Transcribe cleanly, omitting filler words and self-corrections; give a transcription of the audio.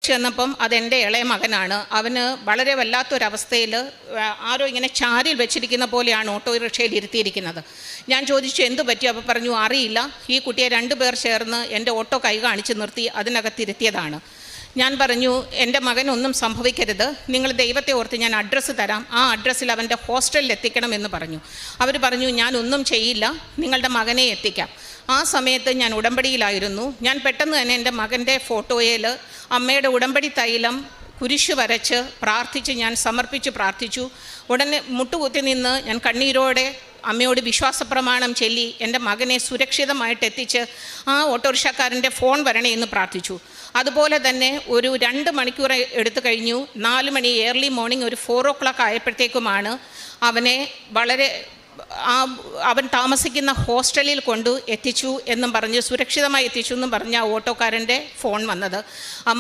ചെന്നപ്പം അതെൻ്റെ ഇളയ മകനാണ്. അവന് വളരെ വല്ലാത്തൊരവസ്ഥയിൽ ആരോ ഇങ്ങനെ ചാരിൽ വെച്ചിരിക്കുന്ന പോലെയാണ് ഓട്ടോറിക്ഷയിൽ ഇരുത്തിയിരിക്കുന്നത്. ഞാൻ ചോദിച്ചു എന്തു പറ്റി? അപ്പോൾ പറഞ്ഞു അറിയില്ല, ഈ കുട്ടിയെ 2 പേർ ചേർന്ന് എൻ്റെ ഓട്ടോ കൈ കാണിച്ച് നിർത്തി അതിനകത്തിരുത്തിയതാണ്. ഞാൻ പറഞ്ഞു എൻ്റെ മകനൊന്നും സംഭവിക്കരുത്, നിങ്ങൾ ദൈവത്തെ ഓർത്ത് ഞാൻ അഡ്രസ്സ് തരാം, ആ അഡ്രസ്സിൽ അവൻ്റെ ഹോസ്റ്റലിൽ എത്തിക്കണമെന്ന് പറഞ്ഞു. അവർ പറഞ്ഞു ഞാനൊന്നും ചെയ്യില്ല, നിങ്ങളുടെ മകനെ എത്തിക്കാം. ആ സമയത്ത് ഞാൻ ഉടമ്പടിയിലായിരുന്നു. ഞാൻ പെട്ടെന്ന് തന്നെ എൻ്റെ മകൻ്റെ ഫോട്ടോയിൽ അമ്മയുടെ ഉടമ്പടി തൈലം കുരിശ് വരച്ച് പ്രാർത്ഥിച്ച് ഞാൻ സമർപ്പിച്ച് പ്രാർത്ഥിച്ചു. ഉടനെ മുട്ടുകുത്തി നിന്ന് ഞാൻ കണ്ണീരോടെ അമ്മയോട് വിശ്വാസപ്രമാണം ചൊല്ലി എൻ്റെ മകനെ സുരക്ഷിതമായിട്ട് എത്തിച്ച് ആ ഓട്ടോറിക്ഷക്കാരൻ്റെ ഫോൺ വരണേ എന്ന് പ്രാർത്ഥിച്ചു. അതുപോലെ തന്നെ ഒരു 2 മണിക്കൂർ എടുത്തു കഴിഞ്ഞു. 4 മണി ഏർലി മോർണിംഗ് ഒരു 4 o'clock ആയപ്പോഴത്തേക്കുമാണ് അവനെ അവൻ താമസിക്കുന്ന ഹോസ്റ്റലിൽ കൊണ്ടു എത്തിച്ചു എന്നും പറഞ്ഞ് സുരക്ഷിതമായി എത്തിച്ചു എന്നും പറഞ്ഞ് ആ ഓട്ടോക്കാരൻ്റെ ഫോൺ വന്നത്. അമ്മ